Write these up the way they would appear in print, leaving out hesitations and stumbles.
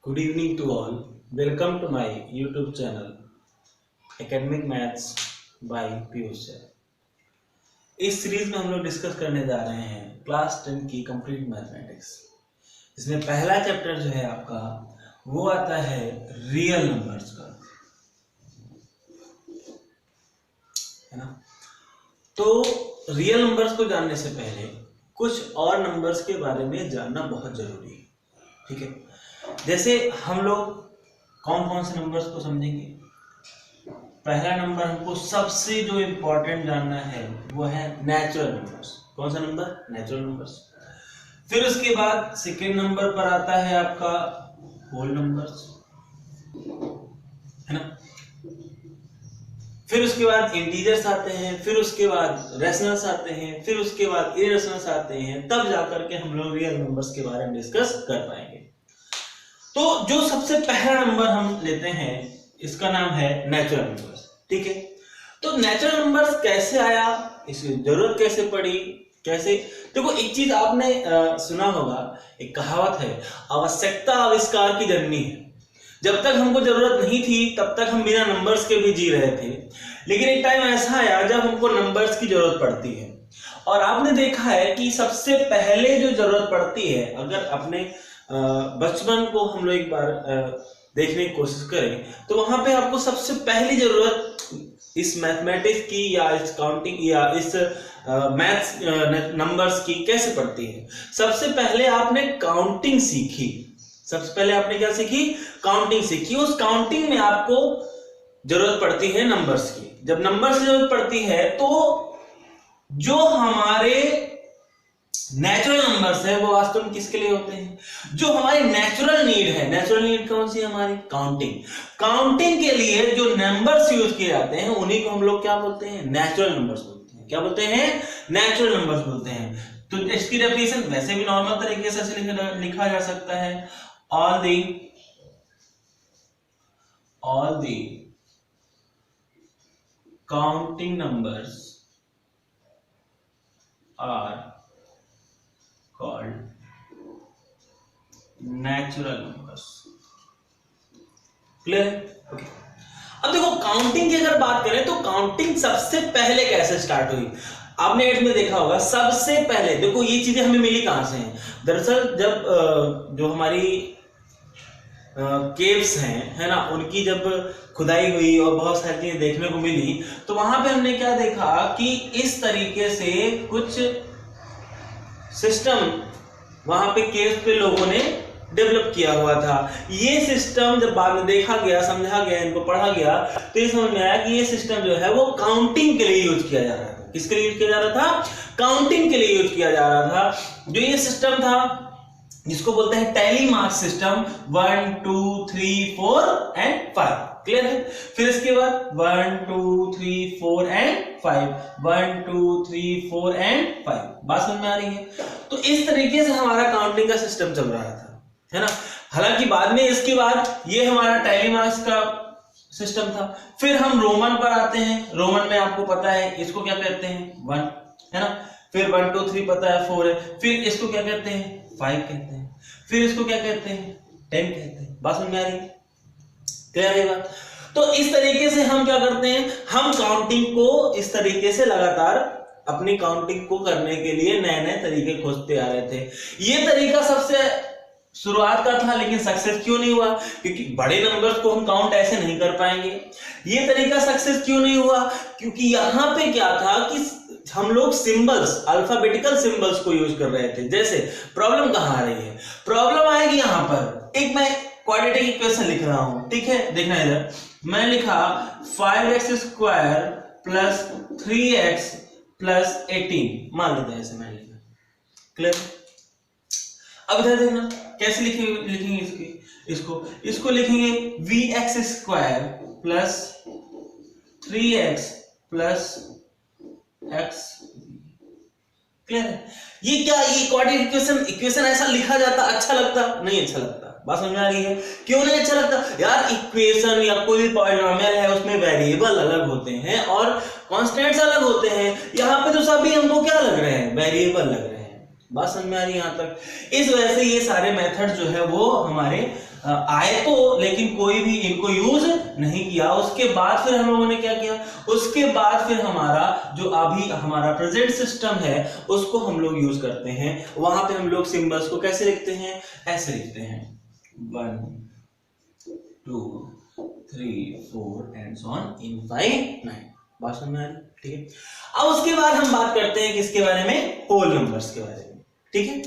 Good evening to all. Welcome to my YouTube channel Academic Maths by Piyush sir. इस series में हम लोग discuss करने जा रहे हैं क्लास 10 की कंप्लीट मैथमेटिक्स। इसमें पहला चैप्टर जो है आपका वो आता है रियल नंबर्स का, है ना। तो रियल नंबर्स को जानने से पहले कुछ और नंबर्स के बारे में जानना बहुत जरूरी है, ठीक है। जैसे हम लोग कौन कौन से नंबर्स को समझेंगे। पहला नंबर हमको सबसे जो इम्पोर्टेंट जानना है वो है नेचुरल नंबर्स। कौन सा नंबर? Natural numbers. फिर उसके बाद सेकेंड नंबर पर आता है आपका होल नंबर्स, है ना। फिर उसके बाद इंटीजर्स आते हैं, फिर उसके बाद रेशनल्स आते हैं, फिर उसके बाद इरेशनल्स आते हैं। तब जाकर के हम लोग रियल नंबर्स के बारे में डिस्कस कर पाएंगे। तो जो सबसे पहला नंबर हम लेते हैं इसका नाम है नेचुरल नंबर्स, ठीक है। तो नेचुरल नंबर्स कैसे आया, इसकी जरूरत कैसे पड़ी, कैसे। देखो एक चीज आपने सुना होगा, एक कहावत है, आवश्यकता आविष्कार की जननी है। जब तक हमको जरूरत नहीं थी तब तक हम बिना नंबर्स के भी जी रहे थे, लेकिन एक टाइम ऐसा आया जब हमको नंबर्स की जरूरत पड़ती है। और आपने देखा है कि सबसे पहले जो जरूरत पड़ती है, अगर अपने बचपन को हम लोग एक बार देखने की कोशिश करें तो वहां पे आपको सबसे पहली जरूरत इस मैथमेटिक्स की या इस काउंटिंग या इस मैथ्स नंबर्स की कैसे पड़ती है। सबसे पहले आपने काउंटिंग सीखी। सबसे पहले आपने क्या सीखी? काउंटिंग सीखी। उस काउंटिंग में आपको जरूरत पड़ती है नंबर्स की। जब नंबर्स की जरूरत पड़ती है तो जो हमारे नेचुरल नंबर्स है वो वास्तव में किसके लिए होते हैं? जो हमारी नेचुरल नीड है। नेचुरल नीड कौन सी है? हमारी काउंटिंग। काउंटिंग के लिए जो नंबर्स यूज किए जाते हैं उन्हीं को हम लोग क्या बोलते हैं? नेचुरल नंबर्स बोलते हैं। क्या बोलते हैं? नेचुरल नंबर्स बोलते हैं। तो इसकी डेफिनेशन वैसे भी नॉर्मल तरीके से लिखा जा सकता है, all the counting numbers are called natural numbers। Clear? Okay. अब देखो काउंटिंग की अगर बात करें तो काउंटिंग सबसे पहले कैसे स्टार्ट हुई? आपने 8th में देखा होगा। सबसे पहले देखो ये चीजें हमें मिली कहां से हैं। दरअसल जब जो हमारी केव्स हैं, है ना, उनकी जब खुदाई हुई और बहुत सारी चीजें देखने को मिली तो वहां पे हमने क्या देखा कि इस तरीके से कुछ सिस्टम वहां पे केव्स पे लोगों ने डेवलप किया हुआ था। ये सिस्टम जब बाद में देखा गया, समझा गया, इनको पढ़ा गया तो ये समझ में आया कि ये सिस्टम जो है वो काउंटिंग के लिए यूज किया जा रहा था। किसके लिए यूज किया जा रहा था? काउंटिंग के लिए यूज किया जा रहा था। जो ये सिस्टम था जिसको बोलते हैं tally marks system, 1 2 3 4 and 5। Clear है? फिर इसके बाद 1 2 3 4 एंड 5, 1 2 3 4 एंड 5। बात समझ में आ रही है? तो इस तरीके से हमारा काउंटिंग का सिस्टम चल रहा था, है ना। हालांकि बाद में इसके बाद ये हमारा टैली मार्क्स का सिस्टम था। फिर हम रोमन पर आते हैं। रोमन में आपको पता है इसको क्या कहते हैं? 1, है ना। फिर 1 2 3 पता है 4 है। फिर इसको क्या कहते हैं? 5 कहते हैं। फिर इसको क्या कहते हैं? 10 कहते हैं। बात समझ में आ रही है? क्लियर है बात? तो इस तरीके से हम क्या करते हैं, हम काउंटिंग को इस तरीके से लगातार अपनी काउंटिंग को करने के लिए नए नए तरीके खोजते आ रहे थे। ये तरीका सबसे शुरुआत का था, लेकिन सक्सेस क्यों नहीं हुआ? क्योंकि बड़े नंबर्स को हम काउंट ऐसे नहीं कर पाएंगे। ये तरीका सक्सेस क्यों नहीं हुआ? क्योंकि यहां पे क्या था कि हम लोग सिंबल्स, अल्फाबेटिकल सिंबल्स को यूज कर रहे थे। जैसे प्रॉब्लम कहां आ रही है? प्रॉब्लम आएगी यहां पर। एक मैं क्वाड्रेटिक इक्वेशन लिख रहा हूं, ठीक है। देखना इधर, मैं लिखा 5x² प्लस 3x प्लस 18, मान लेते हैं ऐसे मैंने लिखा। क्लियर? अब इधर देखना कैसे लिखेंगे इसको लिखेंगे vx² plus 3x plus x। Clear है? ये क्या, ये क्वाड्रेटिक इक्वेशन ऐसा लिखा जाता अच्छा लगता? नहीं अच्छा लगता। बात समझ में आ रही है? क्यों नहीं अच्छा लगता? यार इक्वेशन या कोई भी पॉलिनोमियल है उसमें वेरिएबल अलग होते हैं और कांस्टेंट्स अलग होते हैं। यहाँ पे तो सभी हमको क्या लग रहे हैं? वेरिएबल लग रहे हैं। बात समझ में आ रही है यहाँ तक? इस वजह से ये सारे मेथड जो है वो हमारे आए तो, लेकिन कोई भी इनको यूज नहीं किया। उसके बाद फिर हम लोगों ने क्या किया, उसके बाद फिर हमारा जो अभी हमारा प्रेजेंट सिस्टम है उसको हम लोग यूज करते हैं। वहां पे हम लोग सिंबल्स को कैसे लिखते हैं, ऐसे लिखते हैं 1 2 3 4 एंड सो ऑन इनफाइनाइट। बात समझ में आ रही, ठीक है। अब उसके बाद हम बात करते हैं किसके बारे में, होल नंबर्स के बारे में, ठीक है।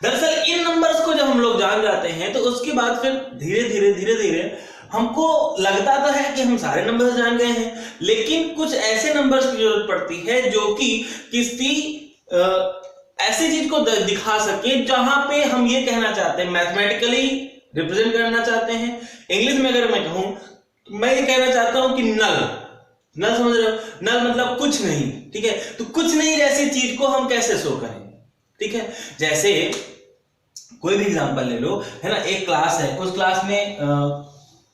दरअसल इन नंबर्स को जब हम लोग जान जाते हैं तो उसके बाद फिर धीरे धीरे हमको लगता तो है कि हम सारे नंबर्स जान गए हैं, लेकिन कुछ ऐसे नंबर्स की जरूरत पड़ती है जो कि किसी ऐसी चीज को दिखा सके जहां पे हम ये कहना चाहते हैं, मैथमेटिकली रिप्रेजेंट करना चाहते हैं। इंग्लिश में अगर मैं कहूं, मैं ये कहना चाहता हूं कि नल समझ रहे हो, नल मतलब कुछ नहीं, ठीक है। तो कुछ नहीं जैसी चीज को हम कैसे शो करें, ठीक है। जैसे कोई भी एग्जांपल ले लो, है ना, एक क्लास है, उस क्लास में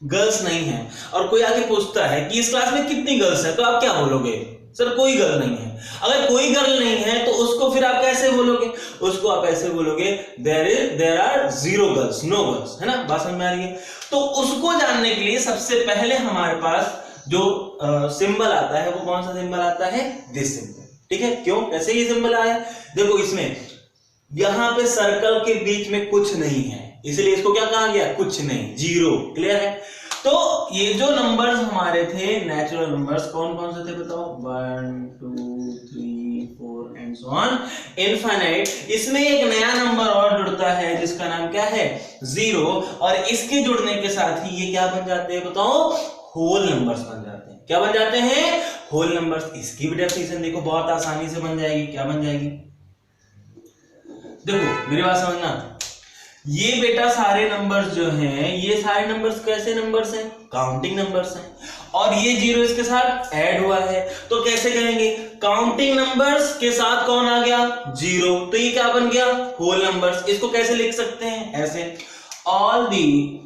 गर्ल्स नहीं है और कोई आके पूछता है कि इस क्लास में कितनी गर्ल्स है, तो आप क्या बोलोगे, सर कोई गर्ल नहीं है। अगर कोई गर्ल नहीं है तो उसको फिर आप कैसे बोलोगे, उसको आप ऐसे बोलोगे there are 0 girls, no girls, है ना। बात समझ में आ रही है। तो उसको जानने के लिए सबसे पहले हमारे पास जो सिंबल आता है वो कौन सा सिंबल आता है, दिस सिंबल, ठीक है। क्यों, कैसे ये सिंबल आया, देखो इसमें यहां पे सर्कल के बीच में कुछ नहीं है, इसलिए इसको क्या कहा गया, कुछ नहीं, 0, क्लियर है। तो ये जो नंबर्स हमारे थे नेचुरल नंबर्स, कौन कौन से थे बताओ, 1 2 3 4 एंड सो ऑन इनफाइनाइट। इसमें एक नया नंबर और जुड़ता है जिसका नाम क्या है, 0, और इसके जुड़ने के साथ ही ये क्या बन जाते हैं बताओ, होल नंबर्स बन जाते हैं। क्या बन जाते हैं, होल नंबर्स। इसकी भी डेफिनेशन देखो बहुत आसानी से बन जाएगी। क्या बन जाएगी, देखो मेरी बात समझना, ये बेटा सारे नंबर्स जो हैं, ये सारे नंबर्स कैसे नंबर्स हैं, काउंटिंग नंबर्स हैं, और ये 0 इसके साथ ऐड हुआ है, तो कैसे करेंगे, काउंटिंग नंबर्स के साथ कौन आ गया, 0, तो ये क्या बन गया, होल नंबर्स। इसको कैसे लिख सकते हैं, ऐसे, all the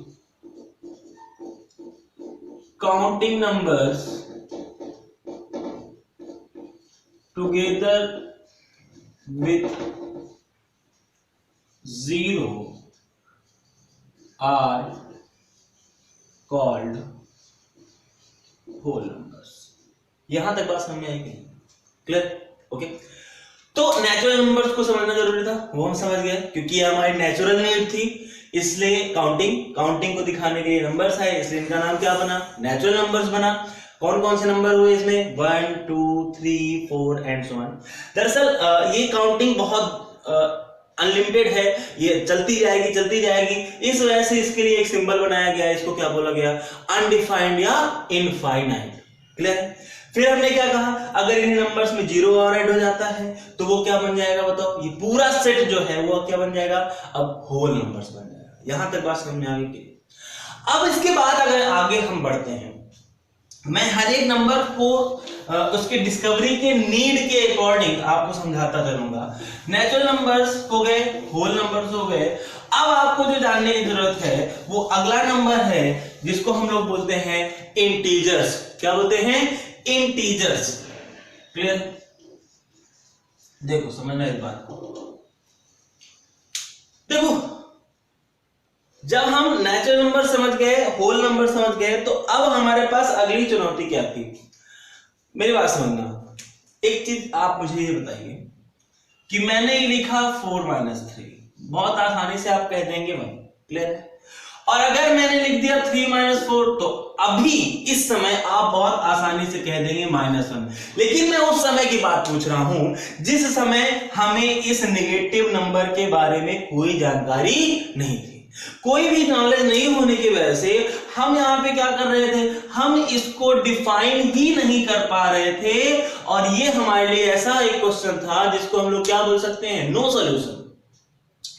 counting numbers together with 0 are called whole numbers। यहां तक बात समझ में आएगी, क्लियर, ओके। तो नेचुरल नंबर्स को समझना जरूरी था, वो हम समझ गए, क्योंकि ये हमारी नेचुरल नीड थी, इसलिए काउंटिंग को दिखाने के लिए नंबर्स है, इसलिए इनका नाम क्या बना, नेचुरल नंबर्स बना। कौन कौन से नंबर हुए इसमें, 1 2 3 4 एंड सो ऑन। दरअसल ये काउंटिंग बहुत अनलिमिटेड है, ये चलती जाएगी। इस वजह से इसके लिए एक सिंबल बनाया गया, इसको क्या बोला गया, अनडिफाइंड या इनफाइनाइट, क्लियर। फिर हमने क्या कहा, अगर इन नंबर्स में 0 और ऐड हो जाता है तो वो क्या बन जाएगा बताओ, ये पूरा सेट जो है वो क्या बन जाएगा, अब होल नंबर्स बन जाएगा। यहां तक बात समझ में आ गई। अब इसके बाद अगर आगे हम बढ़ते हैं, मैं हर एक नंबर को उसके डिस्कवरी के नीड के अकॉर्डिंग आपको समझाता चलूंगा। नेचुरल नंबर्स हो गए, होल नंबर्स हो गए। अब आपको जो जानने की जरूरत है वो अगला नंबर है जिसको हम लोग बोलते हैं इंटीजर्स। क्या बोलते हैं, इंटीजर्स, क्लियर। देखो समझना इस बात को, देखो जब हम नेचुरल नंबर समझ गए, होल नंबर समझ गए, तो अब हमारे पास अगली चुनौती क्या थी, मेरी बात समझना। एक चीज आप मुझे ये बताइए कि मैंने लिखा 4 - 3, बहुत आसानी से आप कह देंगे 1, क्लियर है। और अगर मैंने लिख दिया 3 - 4, तो अभी इस समय आप बहुत आसानी से कह देंगे -1। लेकिन मैं उस समय की बात पूछ रहा हूं जिस समय हमें इस नेगेटिव नंबर के बारे में कोई जानकारी नहीं थी, कोई भी नॉलेज नहीं होने की वजह से हम यहां पे क्या कर रहे थे, हम इसको डिफाइन ही नहीं कर पा रहे थे। और ये हमारे लिए ऐसा एक क्वेश्चन था जिसको हम लोग क्या बोल सकते हैं, नो सॉल्यूशन,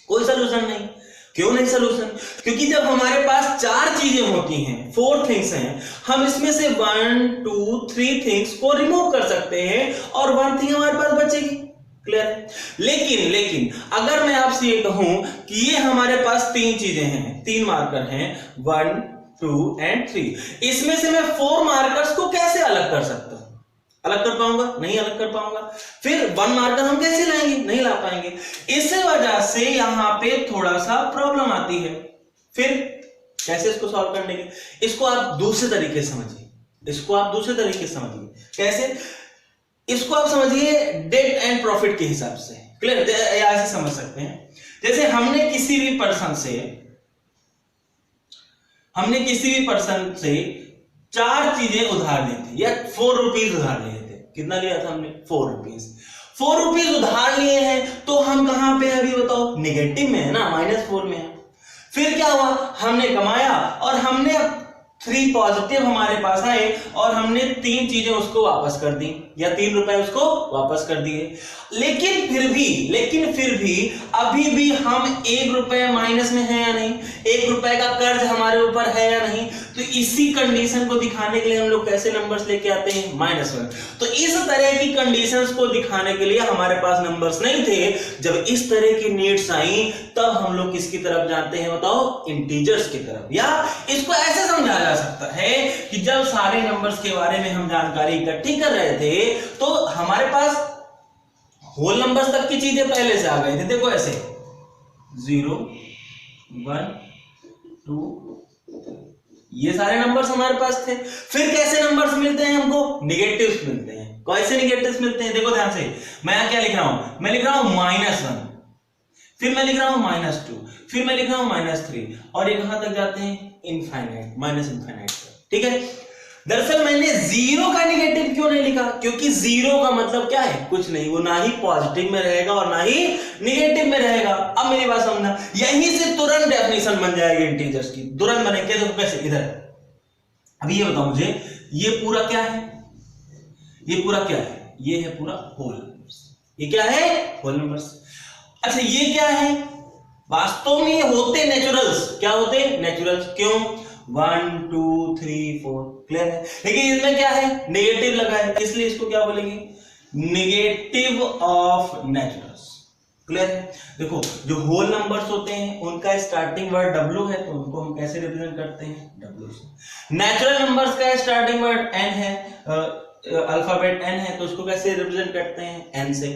कोई सॉल्यूशन नहीं। क्यों नहीं सॉल्यूशन, क्योंकि जब हमारे पास 4 चीजें होती हैं, 4 थिंग्स हैं, हम इसमें से 1 2 3 थिंग्स को रिमूव कर सकते हैं और 1 थिंग हमारे पास बचेगी, क्लियर है। लेकिन अगर मैं आपसे ये कहूं कि ये हमारे पास 3 चीजें हैं, 3 मार्कर हैं, 1 2 एंड 3, इसमें से मैं 4 मार्कर्स को कैसे अलग कर सकता हूं, अलग कर पाऊंगा, नहीं अलग कर पाऊंगा। फिर 1 मार्कर हम कैसे लाएंगे, नहीं ला पाएंगे। इस वजह से यहां पे थोड़ा सा प्रॉब्लम आती है। फिर कैसे इसको सॉल्व करने के, इसको आप दूसरे तरीके से समझिए, इसको आप दूसरे तरीके से समझिए। कैसे? इसको आप समझिए डेट एंड प्रॉफिट के हिसाब से। क्लियर? ऐसे समझ सकते हैं, जैसे हमने किसी भी पर्सन से 4 चीजें उधार ली थी, या 4 रुपीज उधार लिए थे। कितना लिया था हमने? 4 रुपीज। 4 रुपीज उधार लिए हैं, तो हम कहां पे अभी बताओ? नेगेटिव में है ना, -4 में है। फिर क्या हुआ? हमने कमाया और हमने 3 पॉजिटिव हमारे पास आए और हमने 3 चीजें उसको वापस कर दी, या 3 रुपए उसको वापस कर दिए। लेकिन फिर भी अभी भी हम 1 रुपए माइनस में है या नहीं? 1 रुपए का कर्ज हमारे ऊपर है या नहीं? तो इसी कंडीशन को दिखाने के लिए हम लोग कैसे नंबर्स लेके आते हैं? -1। तो इस तरह की कंडीशंस को दिखाने के लिए हमारे पास नंबर्स नहीं थे। जब इस तरह की नीड्स आई तब हम लोग किसकी तरफ जाते हैं बताओ? इंटीजर्स की तरफ। या इसको ऐसे समझा जा सकता है कि जब सारे नंबर्स के बारे में हम जानकारी इकट्ठी कर रहे थे तो हमारे पास होल नंबर्स तक की चीजें पहले से आ गई थी। देखो ऐसे 0 1 2, ये सारे नंबर्स हमारे पास थे। फिर कैसे नंबर्स मिलते हैं हमको? निगेटिव्स मिलते हैं। कैसे निगेटिव्स मिलते हैं? देखो ध्यान से, मैं यहां क्या लिख रहा हूं? मैं लिख रहा हूं -1, फिर मैं लिख रहा हूं -2, फिर मैं लिख रहा हूं -3, और ये कहां तक जाते हैं? Infinite, -infinite. ठीक है। दरअसल मैंने 0 का निगेटिव क्यों नहीं लिखा? क्योंकि 0 का मतलब क्या है? कुछ नहीं, वो ना ही पॉजिटिव में रहेगा और ना ही निगेटिव में रहेगा। अब मेरी बात समझना, यहीं से तुरंत डेफिनेशन बन जाएगी इंटीजर्स की, तुरंत बनेगी। देखो कैसे, इधर अभी ये बताओ मुझे, ये पूरा क्या है? ये पूरा क्या है? ये है पूरा होल नंबर्स। ये क्या है? Whole numbers. अच्छा ये क्या है? वास्तव में ये होते नेचुरल्स। क्या होते? नेचुरल्स। क्यों? 1 2 3 4। क्लियर है? लेकिन इसमें क्या है? नेगेटिव लगा है, इसलिए इसको क्या बोलेंगे? Negative of naturals. क्लियर है? देखो जो होल नंबर्स होते हैं उनका स्टार्टिंग वर्ड W है, तो उनको हम कैसे रिप्रेजेंट करते हैं? W से। नेचुरल नंबर्स का स्टार्टिंग वर्ड N है, अल्फाबेट N है, तो उसको कैसे रिप्रेजेंट करते हैं? N से।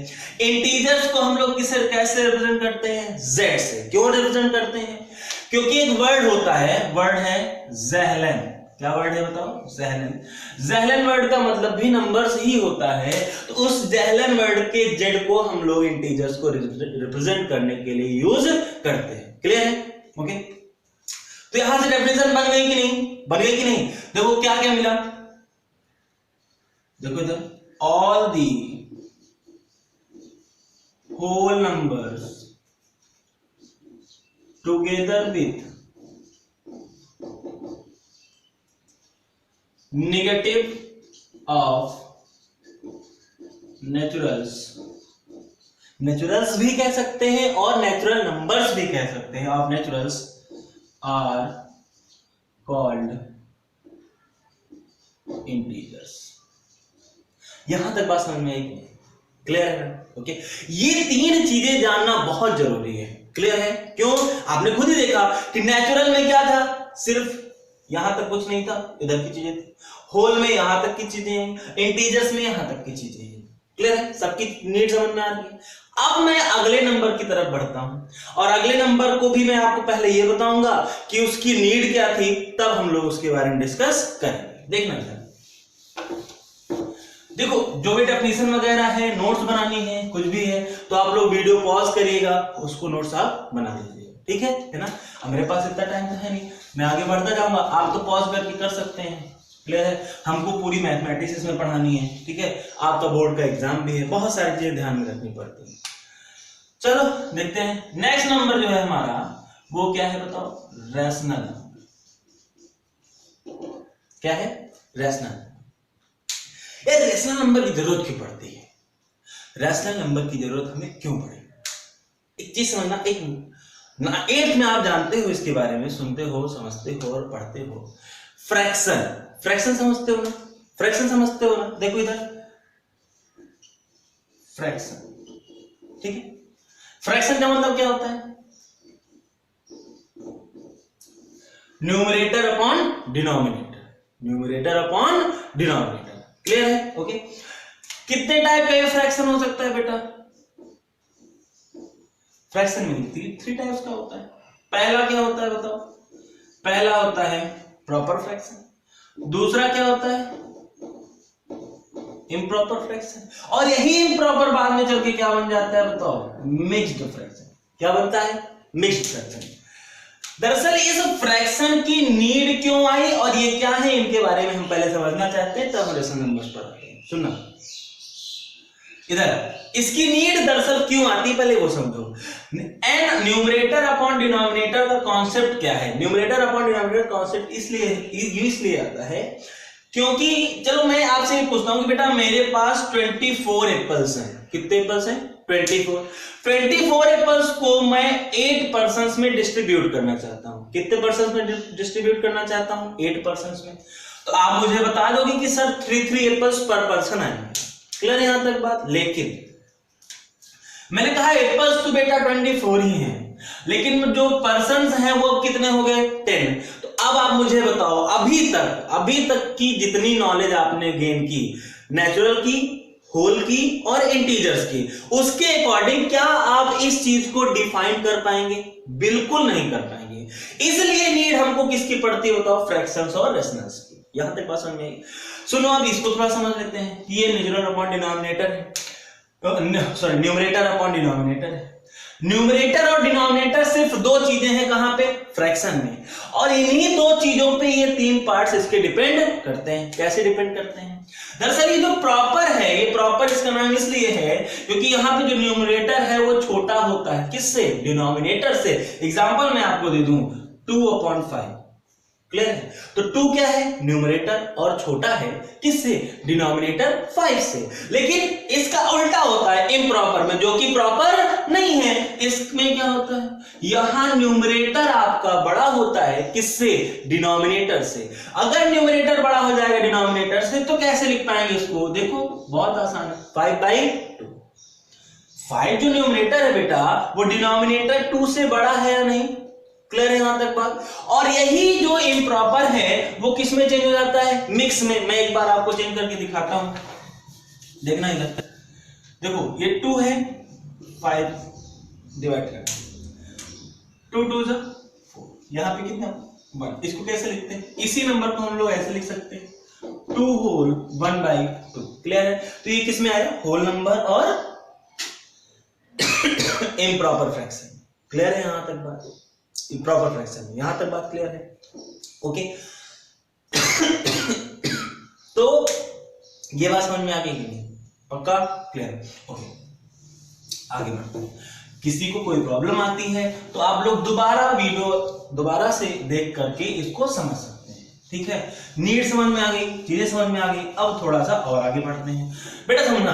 इंटीजर्स को हम लोग किसे कैसे रिप्रेजेंट करते हैं? Z से। क्यों रिप्रेजेंट करते हैं? क्योंकि एक वर्ड होता है, वर्ड है ज़हलन। क्या वर्ड है बताओ? ज़हलन। ज़हलन वर्ड का मतलब भी नंबर्स ही होता है, तो उस ज़हलन वर्ड के Z को हम लोग इंटीजर्स को रिप्रेजेंट करने के लिए यूज करते हैं। क्लियर है? ओके। तो यहां से डेफिनेशन बन गई कि नहीं? बन गई कि नहीं? देखो क्या क्या मिला, देखो इधर, all the whole numbers together with negative of naturals, naturals भी कह सकते हैं और नेचुरल नंबर्स भी कह सकते हैं, of naturals are called integers. यहां तक बात समझ में आई? क्लियर है? ओके। ये 3 चीजें जानना बहुत जरूरी है। क्लियर है? क्यों? आपने खुद ही देखा कि नेचुरल में क्या था? सिर्फ यहां तक कुछ नहीं था, इधर की चीजें थी। होल में यहां तक की चीजें हैं, इंटीजर्स में यहां तक की चीजें हैं। क्लियर है? सबकी नीड समझ में आ रही है। अब मैं अगले नंबर की तरफ बढ़ता हूं, और अगले नंबर को भी मैं आपको पहले ये बताऊंगा कि उसकी नीड क्या थी, तब हम लोग उसके बारे में डिस्कस करेंगे। देखना जरा, देखो जो भी डेफिनेशन वगैरह है, नोट्स बनानी है, कुछ भी है, तो आप लोग वीडियो पॉज करिएगा, उसको नोट्स आप बना लीजिए। ठीक है ना? अब मेरे पास इतना टाइम तो है नहीं, मैं आगे बढ़ता जाऊंगा, आप तो पॉज करके कर सकते हैं। क्लियर है? हमको पूरी मैथमेटिक्स इसमें पढ़ानी है। ठीक है? आपका बोर्ड का एग्जाम भी है, बहुत सारी चीजें ध्यान में रखनी पड़ती है। चलो देखते हैं नेक्स्ट नंबर जो है हमारा, वो क्या है बताओ? रैशनल। क्या है? रैशनल। यार रैशनल नंबर की जरूरत क्यों पड़ती है? रैशनल नंबर की जरूरत हमें क्यों पड़ेगी? एक चीज समझना, एक ना 8th में आप जानते हो इसके बारे में, सुनते हो, समझते हो और पढ़ते हो। फ्रैक्शन, फ्रैक्शन समझते हो ना? फ्रैक्शन समझते हो ना? देखो इधर फ्रैक्शन। ठीक है? फ्रैक्शन का मतलब क्या होता है? Numerator upon denominator, numerator upon denominator. Clear है? ओके। कितने टाइप का ये फ्रैक्शन हो सकता है बेटा? फ्रैक्शन में 3 टाइप्स का होता है। पहला क्या होता है बताओ? पहला होता है प्रॉपर फ्रैक्शन, दूसरा क्या होता है इम्प्रॉपर फ्रैक्शन, और यही इम्प्रॉपर बाद में चल के क्या बन जाता है बताओ, मिक्स्ड फ्रैक्शन। क्या बनता है, मिक्स्ड फ्रैक्शन। दरअसल इस फ्रैक्शन की नीड क्यों आई और ये क्या है, इनके बारे में हम पहले समझना चाहते हैं, तब रेशनल नंबर्स पर आते हैं। सुनना इधर, इसकी नीड दरअसल क्यों आती, पहले वो समझो। एंड न्यूमरेटर अपॉन डिनोमिनेटर का कॉन्सेप्ट क्या है, न्यूमरेटर अपॉन डिनोमिनेटर कॉन्सेप्ट इसलिए आता है क्योंकि, चलो मैं आपसे ये पूछता हूं कि बेटा मेरे पास 24 एप्पल्स हैं, कितने एप्पल्स हैं 24 एप्पल्स को मैं 8 पर्सन्स में डिस्ट्रीब्यूट करना चाहता हूं। कितने पर्सन्स में डिस्ट्रीब्यूट करना चाहता हूं, 8 पर्सन्स में। तो आप मुझे बता दोगे कि सर 3 एप्पल्स पर पर्सन आएंगे, क्लियर यहां तक बात। लेकिन मैंने कहा एप्पल्स तो बेटा 24 ही हैं, लेकिन जो पर्सन्स हैं वो कितने हो गए 10। तो अब आप मुझे बताओ, अभी तक की जितनी नॉलेज आपने गेन की, नेचुरल की, होल की और इंटीजर्स की, उसके अकॉर्डिंग क्या आप इस चीज को डिफाइन कर पाएंगे, बिल्कुल नहीं कर पाएंगे। इसलिए नीड हमको किसकी पड़ती है बताओ, फ्रैक्शंस और रेशनल्स की। यहां तक बात समझ में आई। सुनो अब इसको थोड़ा समझ लेते हैं कि ये न्यूमरेटर अपॉन डिनोमिनेटर है, सॉरी न्यूमरेटर अपॉन डिनोमिनेटर है। न्यूमरेटर और डिनोमिनेटर सिर्फ दो चीजें हैं कहां पे, फ्रैक्शन में, और इन्हीं दो चीजों पे ये 3 पार्ट्स इसके डिपेंड करते हैं। कैसे डिपेंड करते हैं, दरअसल ये जो प्रॉपर है, ये प्रॉपर इसका नाम इसलिए है क्योंकि यहाँ पे जो न्यूमरेटर है वो छोटा होता है किससे, डिनोमिनेटर से। एग्जांपल मैं आपको दे दूं 2/5, क्लियर है। तो 2 क्या है, न्यूमरेटर, और छोटा है किससे, डिनोमिनेटर 5 से। लेकिन इसका उल्टा होता है इम्प्रॉपर में, जो कि प्रॉपर नहीं है। इसमें क्या होता है, यहां न्यूमरेटर आपका बड़ा होता है किससे, डिनोमिनेटर से। अगर न्यूमरेटर बड़ा हो जाएगा डिनोमिनेटर से तो कैसे लिख पाएंगे इसको, देखो बहुत आसान है, 5/2। 5 जो न्यूमरेटर है बेटा वो डिनोमिनेटर 2 से बड़ा है या नहीं, क्लियर है यहां तक बात। और यही जो इम्प्रॉपर है वो किस में चेंज हो जाता है, मिक्स में। मैं एक बार आपको चेंज करके दिखाता हूं, देखना इधर, देखो ये 2 है, 5 डिवाइड कर 2 2 जा 4, यहां पे कितना 1। इसको कैसे लिखते हैं, इसी नंबर को हम लोग ऐसे लिख सकते हैं 2 होल 1/2, क्लियर है। तो ये किस में आएगा, होल नंबर और इम्प्रॉपर फ्रैक्शन, क्लियर है यहां तक बात, इम्प्रॉपर फ्रैक्शन, यहां तक बात क्लियर है, ओके। तो ये बात समझ में आ गई कि नहीं, पक्का क्लियर, ओके। आगे बढ़ते हैं, किसी को कोई प्रॉब्लम आती है तो आप लोग दोबारा से देख करके इसको समझ सकते हैं, ठीक है। नीड समझ में आ गई, चीजें समझ में आ गई। अब थोड़ा सा और आगे बढ़ते हैं बेटा, समझना।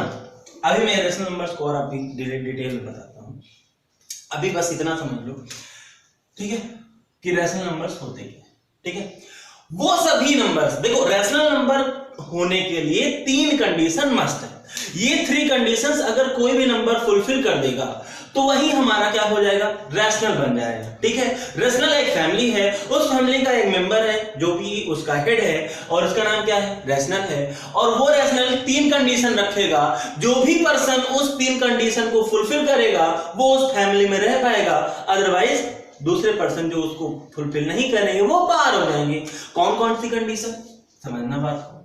अभी मैं रेशनल नंबर्स को और अभी डिटेल में बताता हूं, अभी बस इतना समझ लो, ठीक है, कि रैशनल नंबर्स होते क्या, ठीक है। वो सभी नंबर्स, देखो रैशनल नंबर होने के लिए 3 कंडीशन मस्ट है। ये 3 कंडीशंस अगर कोई भी नंबर फुलफिल कर देगा तो वही हमारा क्या हो जाएगा, रैशनल बन जाएगा, ठीक है। रैशनल एक फैमिली है, उस फैमिली का एक मेंबर है जो भी उसका हेड है और उसका नाम क्या है, रैशनल है। और वो रैशनल 3 कंडीशन रखेगा, जो भी पर्सन उस 3 कंडीशन को फुलफिल करेगा वो उस फैमिली में रह पाएगा, अदरवाइज दूसरे पर्सन जो उसको फुलफिल नहीं करेंगे वो बाहर हो जाएंगे। कौन कौन सी कंडीशन, समझना बात को।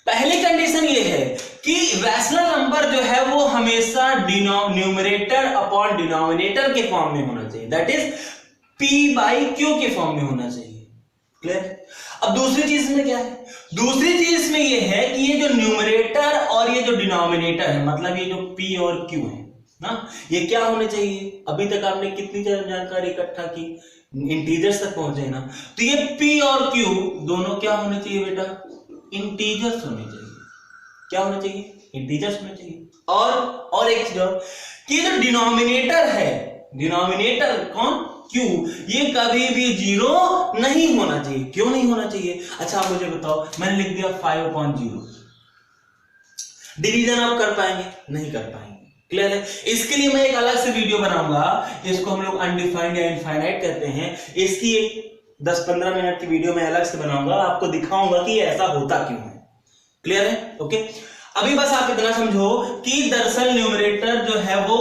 पहली कंडीशन ये है कि रैशनल नंबर जो है वो हमेशा न्यूमरेटर अपॉन डिनोमिनेटर के फॉर्म में होना चाहिए, दैट इज p/q के फॉर्म में होना चाहिए, क्लियर। अब दूसरी चीज में क्या है, दूसरी चीज में ये है कि ये जो न्यूमरेटर और ये जो डिनोमिनेटर है, मतलब ये जो p और q है ना, ये क्या होने चाहिए। अभी तक आपने कितनी जानकारी इकट्ठा की, इंटीजर्स तक पहुंचे ना, तो ये p और q दोनों क्या होने चाहिए बेटा, इंटीजर्स होने चाहिए। क्या होने चाहिए, इंटीजर्स होने चाहिए। और एक चीज और कि जो डिनोमिनेटर है, डिनोमिनेटर कौन, q, ये कभी भी 0 नहीं होना चाहिए। क्यों नहीं होना चाहिए, अच्छा आप मुझे बताओ, मैंने लिख दिया 5/0, डिवीजन आप कर पाएंगे, नहीं कर पाएंगे, क्लियर है। इसके लिए मैं एक अलग से वीडियो बनाऊंगा, इसको हम लोग अनडिफाइंड या इनफाइनाइट कहते हैं। इसकी एक 10-15 मिनट की वीडियो मैं अलग से बनाऊंगा, आपको दिखाऊंगा कि ऐसा होता क्यों है, क्लियर है, ओके। अभी बस आप इतना समझो कि दरअसल न्यूमरेटर जो है वो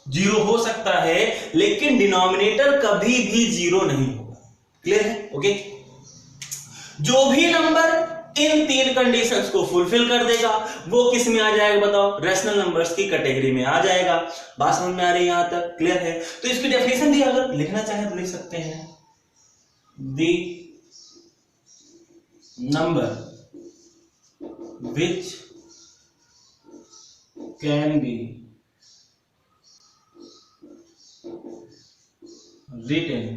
जीरो हो सकता है, लेकिन डिनोमिनेटर कभी भी जीरो नहीं होगा। क्लियर है? ओके। जो भी नंबर इन तीन कंडीशंस को फुलफिल कर देगा वो किस में आ जाएगा बताओ? रैशनल नंबर्स की कैटेगरी में आ जाएगा। बात समझ में आ रही है यहां तक? क्लियर है? तो इसकी डेफिनेशन भी अगर लिखना चाहे तो लिख सकते हैं, the number which can be written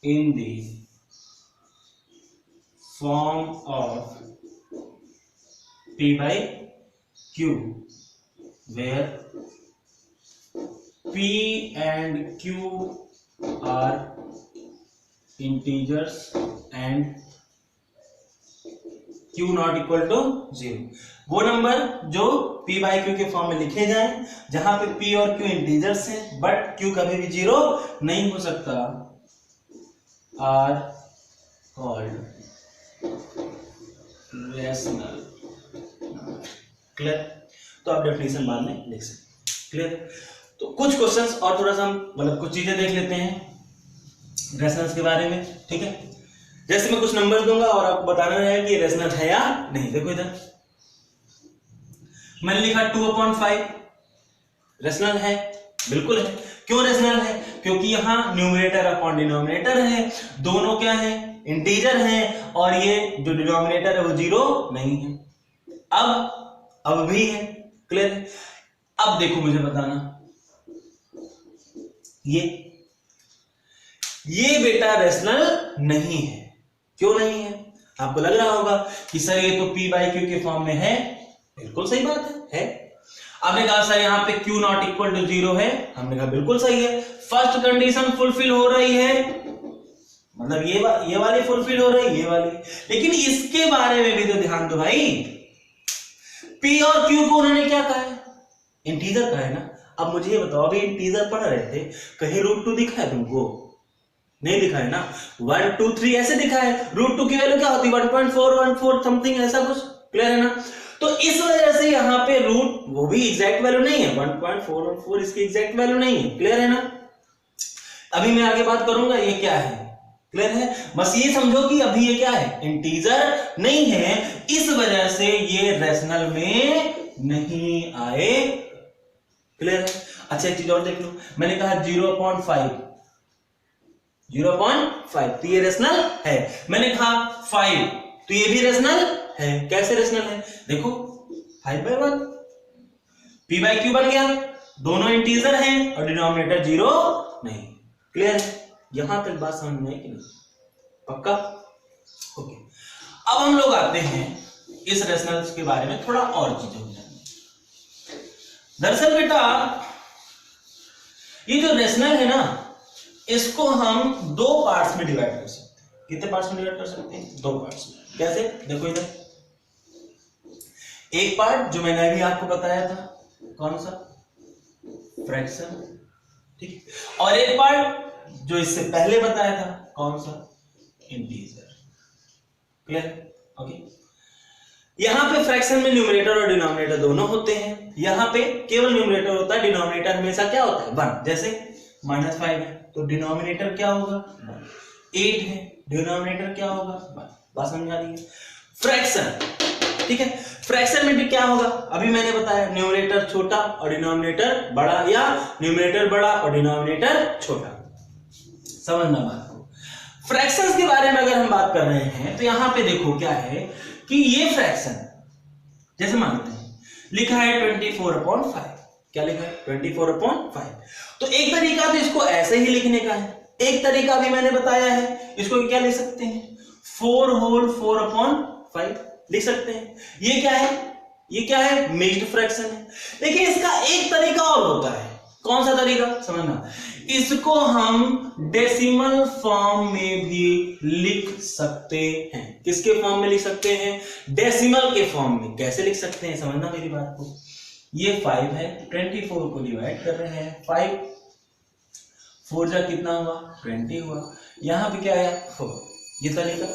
in the form of P by Q, where P and Q are integers and Q not equal to 0। वो नंबर जो P बाई Q के फॉर्म में लिखे जाएं, जहां पे P और Q इंटीजर्स हैं बट Q कभी भी जीरो नहीं हो सकता, आर कॉल्ड रैशनल। क्लियर? तो आप डेफिनेशन बाद में लिख सकते। क्लियर? तो कुछ क्वेश्चंस और थोड़ा सा हम मतलब कुछ चीजें देख लेते हैं रैशनल्स के बारे में। ठीक है? जैसे मैं कुछ नंबर दूंगा और आपको बताना है कि रेशनल है या नहीं। देखो इधर मैंने लिखा 2/5 रेशनल है, बिल्कुल है। क्यों रेशनल है? क्योंकि यहां न्यूमरेटर अपॉन डिनोमिनेटर है, दोनों क्या है? इंटीजर हैं, और ये जो डिनोमिनेटर है वो जीरो नहीं है। अब भी है। क्लियर है? अब देखो मुझे बताना, ये बेटा रेशनल नहीं है। क्यों नहीं है? आपको लग रहा होगा कि सर ये तो P बाई Q के फॉर्म में है। बिल्कुल सही बात है। आपने कहा सर यहाँ पे Q नॉट इक्वल टू 0 है, हमने कहा बिल्कुल सही है। फर्स्ट कंडीशन फुलफिल हो रही है, मतलब ये वाली फुलफिल हो रही है, ये वाली। लेकिन इसके बारे में भी तो ध्यान दो भाई, P और Q को उन्होंने क्या कहा है? इंटीजर कहा है ना। अब मुझे ये बताओ, अभी इंटीजर पढ़ रहे थे, कहीं √2 दिखा है तुमको? नहीं दिखा है ना। 1 2 3 ऐसे दिखा है। √2 की वैल्यू क्या होती है? 1.414 समथिंग ऐसा कुछ। क्लियर है ना? तो इस वजह से यहाँ पे रूट, वो भी एग्जैक्ट वैल्यू नहीं है, 1.414 इसकी एग्जैक्ट वैल्यू नहीं है। क्लियर है ना? अभी मैं आगे बात करूंगा ये क्या है। क्लियर है? बस ये समझो कि अभी ये क्या है? इंटीजर नहीं है, इस वजह से ये रेशनल में नहीं आए। क्लियर है? अच्छा एक चीज और देख लो, मैंने कहा 0.5 तो ये रेशनल है। मैंने कहा 5 तो ये भी रेशनल है। कैसे रेशनल है? देखो 5/1 P बाई Q बन गया, दोनों इंटीजर हैं और डिनोमिनेटर जीरो नहीं। क्लियर है? यहां तक बात समझ में आई कि नहीं? पक्का? ओके। अब हम लोग आते हैं इस रेशनल्स के बारे में थोड़ा और चीजें हो जाएंगी। दरअसल बेटा ये जो रेशनल है ना, इसको हम दो पार्ट्स में डिवाइड कर सकते हैं। कितने पार्ट्स में डिवाइड कर सकते हैं? दो पार्ट्स में। कैसे? देखो इधर एक पार्ट जो मैंने अभी आपको बताया था, कौन सा? फ्रैक्शन। ठीक है? और एक पार्ट जो इससे पहले बताया था, कौन सा? इंटीजर। क्लियर? ओके। यहां पे फ्रैक्शन में न्यूमरेटर और डिनोमिनेटर दोनों होते हैं, यहां पे केवल न्यूमरेटर होता है, डिनोमिनेटर हमेशा क्या होता है? 1। जैसे -5 है तो डिनोमिनेटर क्या होगा? 8 है, डिनोमिनेटर क्या होगा? 1। बात समझ आ रही है? फ्रैक्शन, ठीक है? फ्रैक्शन में भी क्या होगा? अभी मैंने बताया न्यूमरेटर छोटा और डिनोमिनेटर बड़ा, या न्यूमरेटर बड़ा और डिनोमिनेटर छोटा। समझना बात को। फ्रैक्शंस के बारे में अगर हम बात कर रहे हैं तो यहां पे देखो क्या है कि ये फ्रैक्शन जैसे मानते हैं लिखा है 24/5। क्या लिखा है? 24/5। तो एक तरीका तो इसको ऐसे ही लिखने का है, एक तरीका भी मैंने बताया है, इसको क्या लिख सकते हैं? 4 होल 4/5 लिख सकते हैं। ये क्या है? ये क्या है? मिक्स्ड फ्रैक्शन है। लेकिन इसका एक तरीका और होता है। कौन सा तरीका? समझना, इसको हम डेसिमल फॉर्म में भी लिख सकते हैं। किसके फॉर्म में लिख सकते हैं? डेसिमल के फॉर्म में। कैसे लिख सकते हैं? समझना मेरी बात को। ये 5 है, 24 को डिवाइड कर रहे हैं, 5 4 जा कितना हुआ? 20 हुआ। यहां पे क्या है? 4। ये तरीका।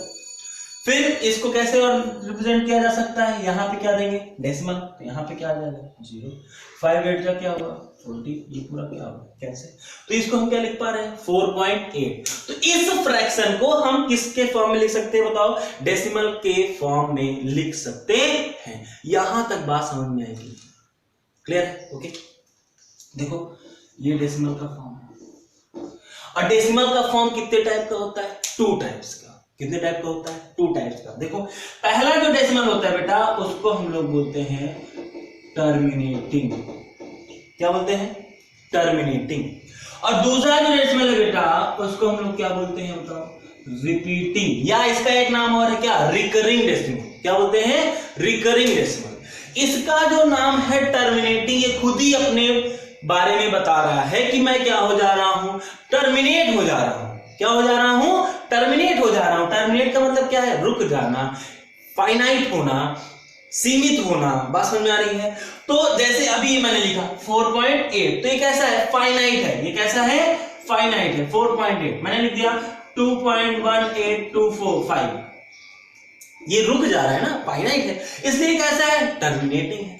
फिर इसको कैसे और रिप्रेजेंट किया जा सकता है, यहाँ पे क्या देंगे डेसिमल, तो यहाँ पे क्या आ जाएगा 0, 5 8 का क्या होगा 40, ये पूरा क्या होगा कैसे, तो इसको हम क्या लिख पा रहे हैं 4.8। तो इस फ्रैक्शन को हम किसके फॉर्म में लिख सकते हैं बताओ, डेसिमल के फॉर्म में लिख सकते हैं। यहां तक बात समझ में आएगी, क्लियर है? ओके, देखो ये डेसिमल का फॉर्म है, और डेसिमल का फॉर्म कितने टाइप का होता है, 2 टाइप्स का। कितने टाइप का होता है, 2 टाइप्स का। देखो पहला जो डेसिमल होता है बेटा उसको हम लोग बोलते हैं टर्मिनेटिंग, क्या बोलते हैं टर्मिनेटिंग, और दूसरा जो डेसिमल है बेटा उसको हम लोग क्या बोलते हैं बताओ, रिपीटिंग, या इसका एक नाम और है क्या, रिकरिंग डेसिमल। क्या बोलते हैं, रिकरिंग डेसिमल। इसका जो नाम है टर्मिनेटिंग, ये खुद ही अपने बारे में बता रहा है कि मैं क्या हो जा रहा हूं, टर्मिनेट हो जा रहा हूं। क्या हो जा रहा हूं, टर्मिनेट हो जा रहा हूं। टर्मिनेट का मतलब क्या है, रुक जाना, फाइनाइट होना, सीमित होना। बात समझ में आ रही है? तो जैसे अभी मैंने लिखा 4.8, तो ये कैसा है, फाइनाइट है। ये कैसा है, फाइनाइट है। 4.8 मैंने लिख दिया 2.18245, ये रुक जा रहा है ना, फाइनाइट है, इसलिए कैसा है, टर्मिनेटिंग है।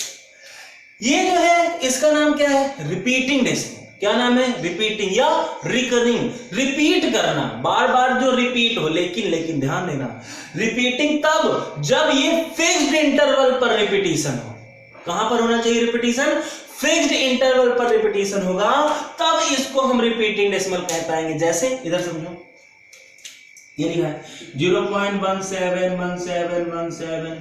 ये जो है इसका नाम क्या है, रिपीटिंग डेसिमल। क्या नाम है, रिपीटिंग या रिकरिंग, रिपीट करना, बार बार जो रिपीट हो। लेकिन ध्यान देना, रिपीटिंग तब जब ये फिक्स्ड इंटरवल पर रिपीटिशन हो। कहां पर होना चाहिए रिपीटिशन, फिक्स्ड इंटरवल पर रिपीटिशन होगा, तब इसको हम रिपीटिंग डेसिमल कह पाएंगे। जैसे इधर समझो, ये लिखा है 0.171717,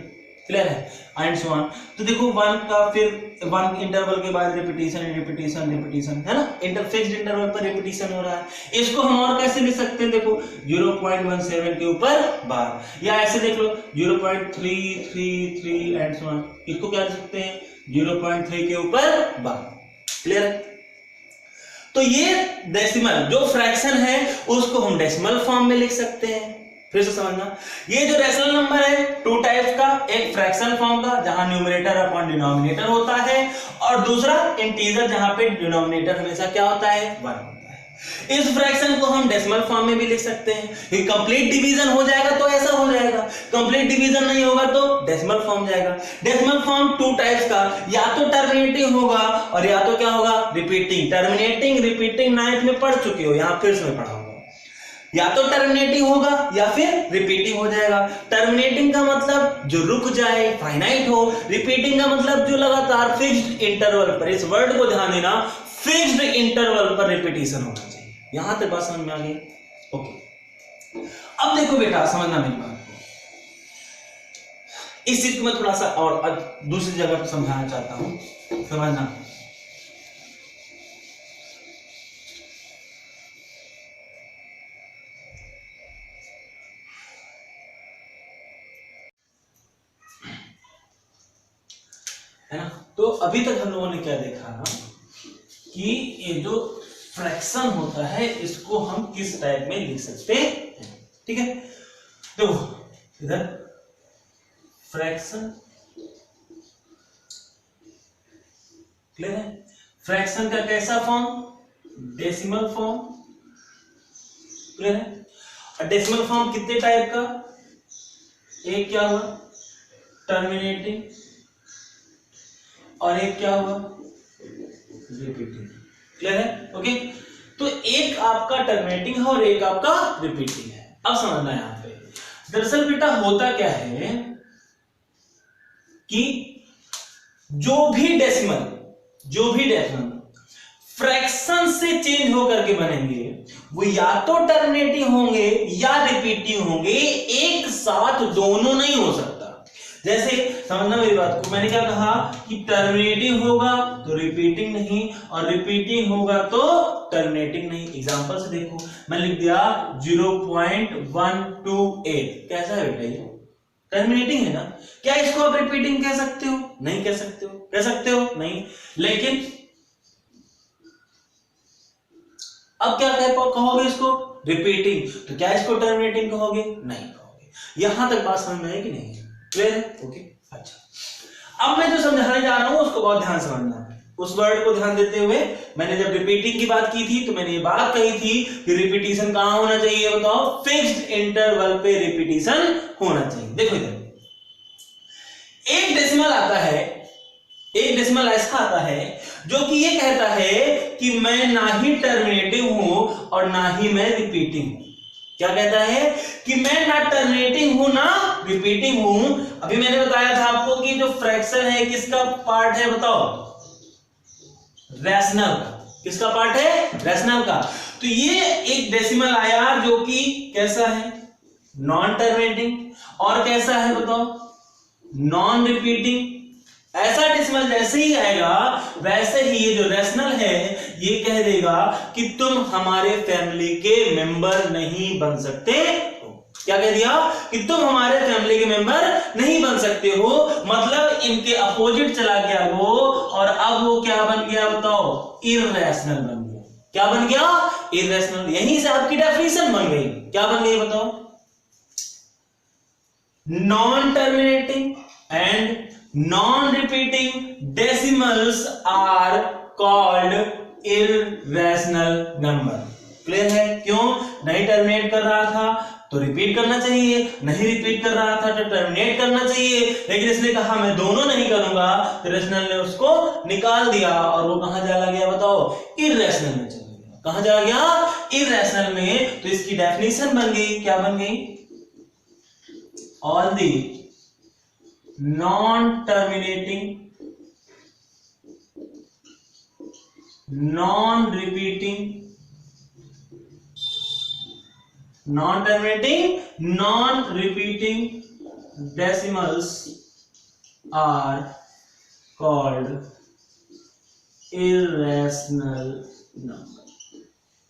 क्लियर है, एंड सो ऑन। तो देखो 1 का फिर 1 इंटरवल के बाद रिपीटिशन रिपीटिशन रिपीटिशन, है ना, फिक्स्ड इंटरवल पर रिपीटिशन हो रहा है। इसको हम और कैसे लिख सकते हैं, देखो 0.17 के ऊपर बार, या ऐसे देख लो 0.333 एंड सो ऑन। इसको क्या लिख सकते हैं, 0.3 के ऊपर बार, क्लियर है? तो ये डेसिमल जो फ्रैक्शन है उसको हम डेसिमल फॉर्म में लिख सकते हैं। फिर से समझना, ये जो रेशनल नंबर है 2 टाइप्स का, एक फ्रैक्शन फॉर्म का जहां न्यूमरेटर अपॉन डिनोमिनेटर होता है, और दूसरा इंटीजर जहां पे डिनोमिनेटर हमेशा क्या होता है, 1 होता है। इस फ्रैक्शन को हम डेसिमल फॉर्म में भी लिख सकते हैं। ये कंप्लीट डिवीजन हो जाएगा तो ऐसा हो जाएगा, कंप्लीट डिवीजन नहीं होगा तो डेसिमल फॉर्म जाएगा। डेसिमल फॉर्म 2 टाइप्स का, या तो टर्मिनेटिंग होगा और या तो क्या होगा, रिपीटिंग। टर्मिनेटिंग रिपीटिंग 9th में पढ़ चुके हो, यहां फिर से मैं पढ़ाऊंगा। या तो टर्मिनेटिंग होगा या फिर रिपीटिंग हो जाएगा। टर्मिनेटिंग का मतलब जो रुक जाए, फाइनाइट हो। रिपीटिंग का मतलब जो लगातार फिक्स्ड इंटरवल पर, इस वर्ड को ध्यान देना, फिक्स्ड इंटरवल पर रिपीटिशन होना चाहिए। यहां तक बात समझ में आ गई? ओके, अब देखो बेटा, समझना मेरी बात को, इस चीज को मैं थोड़ा सा और दूसरी जगह समझाना चाहता हूं, समझना। है ना, तो अभी तक हम लोगों ने क्या देखा ना, कि ये जो फ्रैक्शन होता है इसको हम किस टाइप में लिख सकते हैं, ठीक है? देखो इधर फ्रैक्शन, क्लियर है? फ्रैक्शन का कैसा फॉर्म, डेसिमल फॉर्म, क्लियर है? और डेसिमल फॉर्म कितने टाइप का, एक क्या हुआ टर्मिनेटिंग, और एक क्या हुआ रिपीटिंग, क्लियर है? ओके, तो एक आपका टर्मिनेटिंग है और एक आपका रिपीटिंग है। अब समझना यहां पे, दरअसल बेटा होता क्या है कि जो भी डेसिमल फ्रैक्शन से चेंज होकर के बनेंगे, वो या तो टर्मिनेटिंग होंगे या रिपीटिंग होंगे, एक साथ दोनों नहीं हो सकता। जैसे समझना मेरी बात को, मैंने क्या कहा कि टर्मिनेटिंग होगा तो रिपीटिंग नहीं, और रिपीटिंग होगा तो टर्मिनेटिंग नहीं। एग्जांपल से देखो, मैं लिख दिया 0.128, कैसा है बेटा, ये टर्मिनेटिंग है ना। क्या इसको आप रिपीटिंग कह सकते हो, नहीं कह सकते हो, कह सकते हो नहीं, लेकिन अब क्या कहोगे इसको, रिपीटिंग, तो क्या इसको टर्मिनेटिंग कहोगे, नहीं कहोगे। यहां तक बात समझ में आई कि नहीं, क्लियर है? ओके, अच्छा, अब मैं जो समझाने जा रहा हूं उसको बहुत ध्यान से समझना है। उस वर्ड को ध्यान देते हुए मैंने जब रिपीटिंग की बात की थी तो मैंने ये बात कही थी कि रिपीटिशन कहां होना चाहिए, बताओ, फिक्स्ड इंटरवल पे रिपीटिशन होना चाहिए। देखो इधर एक डेसिमल आता है, एक डेसिमल ऐसा आता है जो कि ये कहता है कि मैं ना ही टर्मिनेटिंग हूं और ना ही मैं रिपीटिंग हूं। क्या कहता है कि मैं ना टर्मिनेटिंग हूं ना रिपीटिंग हूं। अभी मैंने बताया था आपको कि जो फ्रैक्शन है किसका पार्ट है, बताओ, रैशनल का। किसका पार्ट है? रैशनल का। तो ये एक डेसिमल आया जो कि कैसा है, नॉन टर्मिनेटिंग और कैसा है बताओ, नॉन रिपीटिंग। ऐसा डेसिमल जैसे ही आएगा वैसे ही ये जो रैशनल है ये कह देगा कि तुम हमारे फैमिली के मेंबर नहीं बन सकते हो। क्या कह दिया कि तुम हमारे फैमिली के मेंबर नहीं बन सकते हो, मतलब इनके अपोजिट चला गया वो, और अब वो क्या बन गया बताओ, इररेशनल बन गया। क्या बन गया? इररेशनल। यहीं से आपकी डेफिनेशन बन गई। क्या बन गई बताओ? Non terminating and non repeating decimals are called irrational number. Clear है? क्यों? नहीं टर्मिनेट कर रहा था तो रिपीट करना चाहिए, नहीं रिपीट कर रहा था तो टर्मिनेट करना चाहिए, लेकिन इसने कहा मैं दोनों नहीं करूंगा, तो रैशनल ने उसको निकाल दिया और वो कहां चला गया बताओ, इररेशनल में चला गया। कहां चला गया? इररेशनल में। तो इसकी डेफिनेशन बन गई, क्या बन गई? All the non terminating, non repeating, non terminating, non repeating decimals are called irrational number.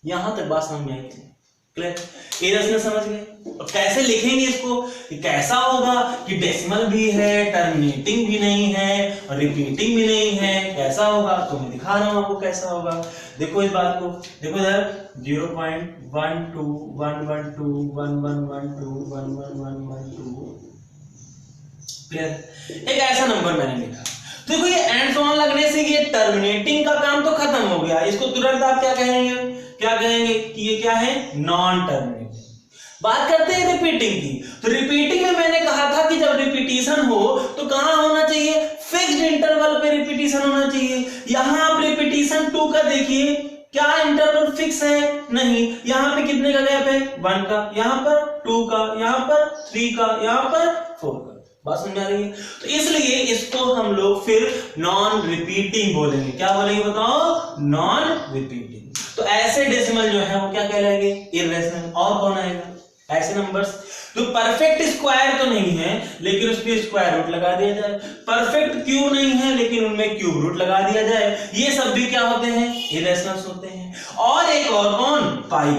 यहां तक बात समझ में आई थी? क्लियर? इररेशनल समझ गए? और कैसे लिखेंगे इसको? कैसा होगा कि डेसिमल भी है, टर्मिनेटिंग भी नहीं है और रिपीटिंग भी नहीं है, कैसा होगा? तो मैं दिखा रहा हूं आपको कैसा होगा। देखो इस बात को, देखो इधर 0.12 112 1112 1112। क्लियर? एक ऐसा नंबर मैंने लिखा। देखो ये एंड ऑन लगने से ये टर्मिनेटिंग का काम तो खत्म हो गया। इसको तुरंत आप क्या कहेंगे? क्या कहेंगे कि ये क्या है? Non terminating. बात करते हैं रिपीटिंग की। तो रिपीटिंग में मैंने कहा था कि जब रिपीटिशन हो तो कहां होना चाहिए? फिक्स्ड इंटरवल पे रिपीटिशन होना चाहिए। यहां आप रिपीटिशन 2 का देखिए, क्या इंटरवल फिक्स है? नहीं। यहां पे कितने का गैप है? 1 का, यहां पर 2 का, यहां पर 3 का, यहां पर 4 का। बात समझ आ रही है? तो इसलिए इसको हम लोग फिर नॉन रिपीटिंग बोलेंगे। क्या बोलेंगे बताओ? Non repeating. तो ऐसे डेसिमल जो है वो क्या कहलाएंगे? इररेशनल। और कौन आएगा? ऐसे नंबर्स जो परफेक्ट स्क्वायर तो नहीं है लेकिन उस पे स्क्वायर रूट लगा दिया जाए, परफेक्ट क्यूब नहीं है लेकिन उनमें क्यूब रूट लगा दिया जाए, ये सब भी क्या होते हैं? इररेशनल होते हैं। और एक और कौन? पाई।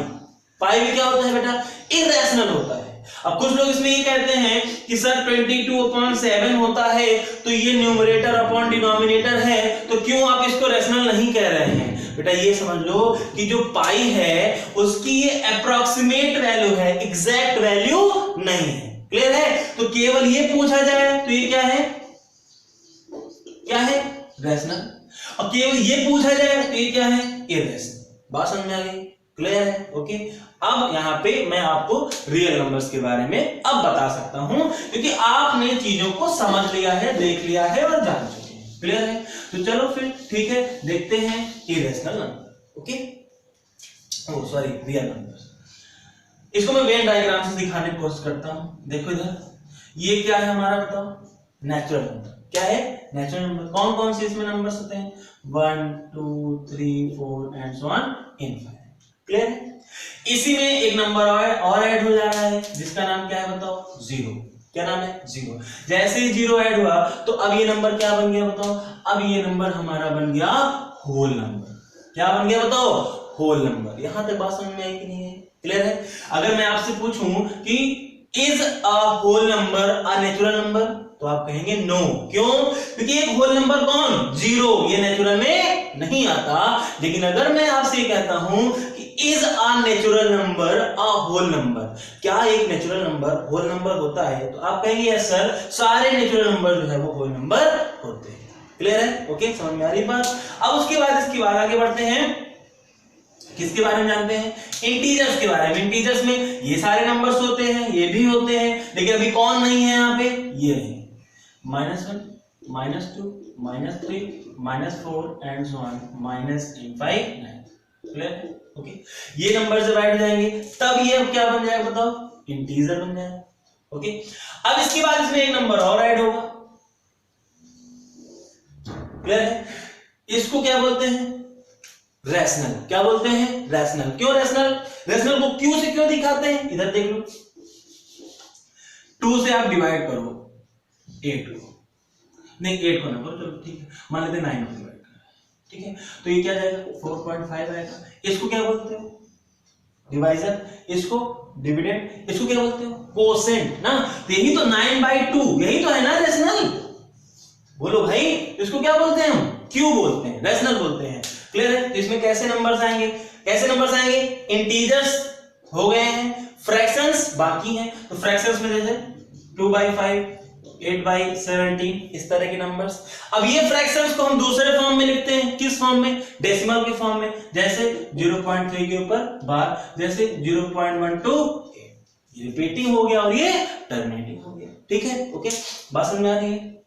पाई भी क्या होता है बेटा? इररेशनल होता है। अब कुछ लोग इसमें ये कहते हैं कि सर 22/7 होता है तो ये न्यूमरेटर अपॉन डिनोमिनेटर है, तो क्यों आप इसको रेशनल नहीं कह रहे हैं? बेटा ये समझ लो कि जो पाई है उसकी ये अप्रॉक्सीमेट वैल्यू है, एग्जैक्ट वैल्यू नहीं है। क्लियर है? तो केवल ये पूछा जाए तो ये क्या है? क्या है? रैशनल। और केवल ये पूछा जाए तो ये क्या है? इररेशनल। बात समझ में आ गई? क्लियर है? ओके। अब यहां पे मैं आपको रियल नंबर्स के बारे में अब बता सकता हूं क्योंकि आपने चीजों को समझ लिया है, देख लिया है और जान चुके हैं। क्लियर है? तो चलो फिर ठीक है, देखते हैं इरेशनल नंबर। ओके, ओ सॉरी, रियल नंबर्स। इसको मैं वेन डायग्राम से दिखाने की कोशिश करता हूं। देखो इधर, ये क्या है हमारा बताओ? Natural number. क्या है? Natural number. कौन कौन से इसमें नंबर्स होते हैं? 1 2 3 4 and so on infinite. Clear है? इसी में एक नंबर और ऐड हो जा रहा है जिसका नाम क्या है बताओ? 0। क्या नाम है? 0। जैसे ही 0 ऐड हुआ तो अब ये नंबर क्या बन गया बताओ? अब ये नंबर हमारा बन गया होल नंबर। क्या बन गया बताओ? Whole number. यहां तक बात समझ में आई कि नहीं है? क्लियर है? अगर मैं आपसे पूछूं कि is a whole number a natural number तो आप कहेंगे नो। क्यों? क्योंकि एक होल नंबर कौन? 0, ये नेचुरल में नहीं आता। लेकिन अगर मैं आपसे कहता हूं कि is a natural number a whole number, क्या एक नेचुरल नंबर होल नंबर होता है? तो आप कहेंगे यस सर, सारे नेचुरल नंबर जो है वो होल नंबर होते हैं। क्लियर है? ओके, समझ में आ रही बात? अब उसके बाद इसके बाद आगे बढ़ते हैं, किसके बारे में जानते हैं? इंटीजर्स के बारे में। इंटीजर्स में ये सारे नंबर्स होते हैं, ये भी होते हैं, लेकिन अभी कौन नहीं है यहाँ पे? ये नहीं, -1, -2, -3, -4 एंड सो ऑन, -8, 5, 9। क्लियर है? ओके, ये नंबर जब ऐड हो जाएंगे तब ये अब क्या बन जाएगा बताओ? इंटीजर बन जाएगा। ओके, अब इसके बाद इसमें एक नंबर और ऐड होगा। क्लियर है? इसको क्या बोलते हैं? रैशनल। क्या बोलते हैं? रैशनल। क्यों रैशनल? रैशनल को क्यों से क्यों दिखाते हैं? इधर देख लो, 2 से आप डिवाइड करो 8 को, नहीं 8 को ना करो, चलो ठीक है, मान लेते 9 को डिवाइड करो, ठीक है, तो ये क्या जाएगा? 4.5 आएगा। इसको क्या बोलते हो? डिवाइजर। इसको डिविडेंड। इसको क्या बोलते हो? कोसेंट ना। तो यही तो 9/2, यही तो है ना रैशनल। बोलो भाई, इसको क्या बोलते हैं हम? क्यू बोलते हैं, रैशनल बोलते हैं। क्लियर है? तो इसमें कैसे नंबर्स आएंगे? कैसे नंबर्स आएंगे? इंटीजर्स हो गए हैं, फ्रैक्शंस बाकी हैं। तो फ्रैक्शंस में जैसे 2/5, 8/17, इस तरह के नंबर्स। अब ये फ्रैक्शंस को हम दूसरे फॉर्म में लिखते हैं। किस फॉर्म में? डेसिमल के फॉर्म में। जैसे 0.3 के ऊपर बार, जैसे 0.12, ये रिपीटिंग हो गया और ये टर्मिनेटिंग हो गया। ठीक है? ओके, बात समझ में आ रही है?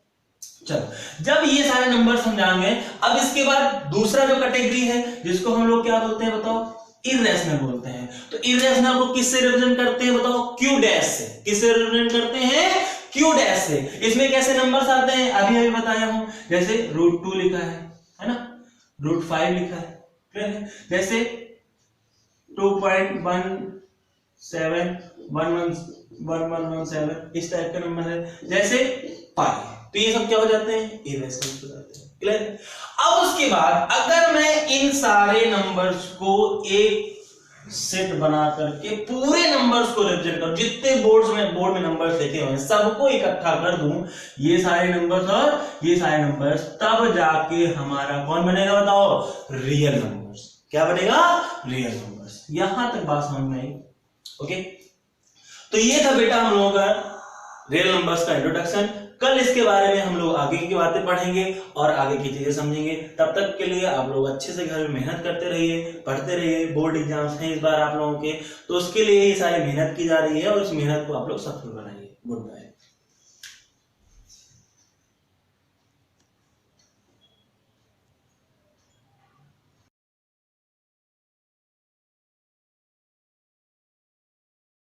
चलो, जब ये सारे नंबर्स हम जान गए, अब इसके बाद दूसरा जो कैटेगरी है जिसको हम लोग क्या बोलते हैं बताओ? इर्रेशनल बोलते हैं। तो इर्रेशनल को किससे रिप्रेजेंट करते हैं बताओ? क्यू डैश से। किससे रिप्रेजेंट करते हैं? क्यू डैश से। इसमें कैसे नंबर्स आते हैं? अभी बताया हूं, जैसे √2 लिखा है ना, √5 लिखा है। क्लियर है? जैसे 2.171117, इस टाइप का नंबर है, जैसे पाई। तो ये सब क्या हो जाते हैं? इर्रेशनल हो जाते हैं। क्लियर? अब उसके बाद अगर मैं इन सारे नंबर्स को एक सेट बना करके पूरे नंबर्स को रिप्रेजेंट करूं, जितने बोर्ड में नंबर्स लिखे हुए हैं सबको इकट्ठा कर दूं, ये सारे नंबर्स और ये सारे नंबर्स, तब जाके हमारा कौन बनेगा बताओ? Real numbers. क्या बनेगा? Real numbers. यहां तक बात समझ में आई? ओके, तो ये था बेटा हम लोगों का रियल नंबर्स का इंट्रोडक्शन। कल इसके बारे में हम लोग आगे की बातें पढ़ेंगे और आगे की चीजें समझेंगे। तब तक के लिए आप लोग अच्छे से घर में मेहनत करते रहिए, पढ़ते रहिए। बोर्ड एग्जाम्स हैं इस बार आप लोगों के, तो उसके लिए ये सारी मेहनत की जा रही है और उस मेहनत को आप लोग सफल बनाइए। Good bye.